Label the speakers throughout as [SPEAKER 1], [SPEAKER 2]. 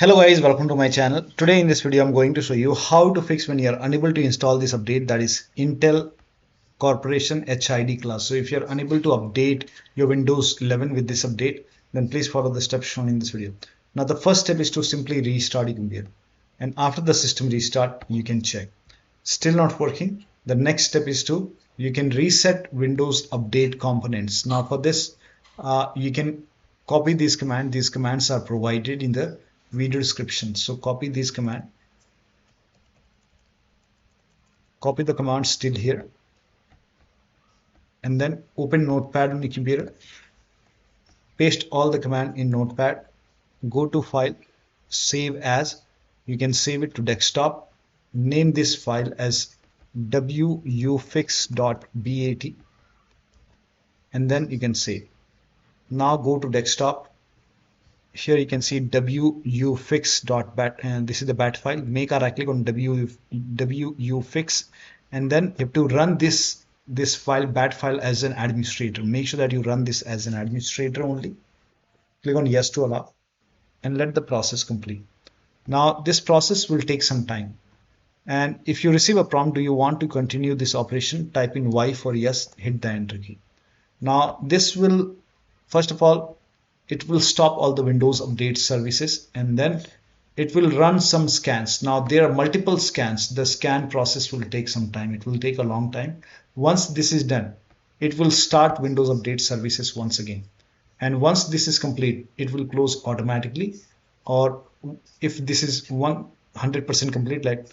[SPEAKER 1] Hello guys, welcome to my channel. Today in this video I'm going to show you how to fix when you are unable to install this update, that is Intel Corporation HIDClass. So if you're unable to update your Windows 11 with this update, then please follow the steps shown in this video. Now the first step is to simply restart your computer, and after the system restart you can check. Still not working? The next step is to you can reset Windows update components. Now for this you can copy these commands. These commands are provided in the video description. So copy this command, copy the command still here, and then open Notepad on your computer, paste all the command in Notepad, go to file, save as. You can save it to desktop, name this file as wuauserv.bat, and then you can save. Now go to desktop. Here you can see wuaufix.bat, and this is the bat file. Make a right click on wuaufix, and then you have to run this file, bat file, as an administrator. Make sure that you run this as an administrator only. Click on yes to allow and let the process complete. Now this process will take some time, and if you receive a prompt, do you want to continue this operation, type in Y for yes, hit the enter key. Now this will, first of all, it will stop all the Windows update services, and then it will run some scans. Now there are multiple scans. The scan process will take some time. It will take a long time. Once this is done, it will start Windows update services once again. And once this is complete, it will close automatically. Or if this is 100% complete, like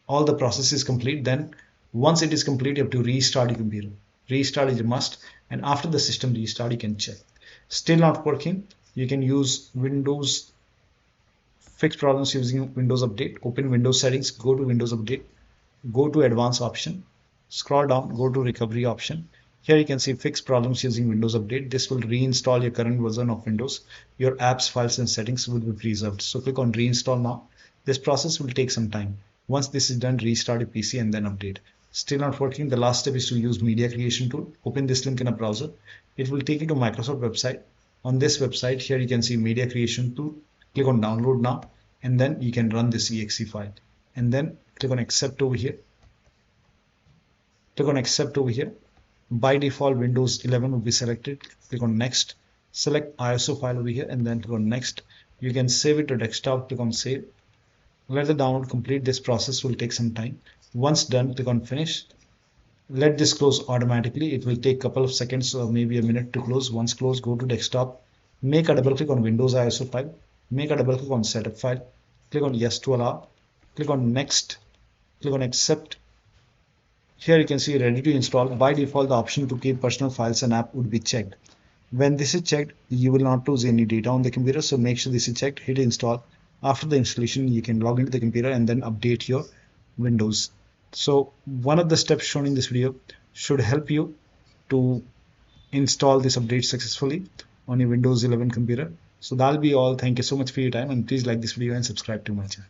[SPEAKER 1] all the process is complete, then once it is complete, you have to restart your computer. Restart is a must, and after the system restart, you can check. Still not working? You can use Windows, fix problems using Windows Update. Open Windows settings, go to Windows Update, go to Advanced option, scroll down, go to Recovery option. Here you can see fix problems using Windows Update. This will reinstall your current version of Windows. Your apps, files and settings will be preserved. So click on reinstall now. This process will take some time. Once this is done, restart your PC and then update. Still not working? The last step is to use media creation tool. Open this link in a browser. It will take you to Microsoft website. On this website, here you can see media creation tool. Click on download now, and then you can run this exe file, and then click on accept over here. Click on accept over here. By default, Windows 11 will be selected. Click on next. Select ISO file over here, and then click on next. You can save it to desktop. Click on save. Let the download complete. This process will take some time. Once done, click on finish. Let this close automatically. It will take a couple of seconds or maybe a minute to close. Once closed, go to desktop. Make a double click on Windows ISO file. Make a double click on setup file. Click on yes to allow. Click on next. Click on accept. Here you can see ready to install. By default, the option to keep personal files and app would be checked. When this is checked, you will not lose any data on the computer. So make sure this is checked. Hit install. After the installation, you can log into the computer and then update your Windows. So one of the steps shown in this video should help you to install this update successfully on your Windows 11 computer. So that'll be all. Thank you so much for your time, and please like this video and subscribe to my channel.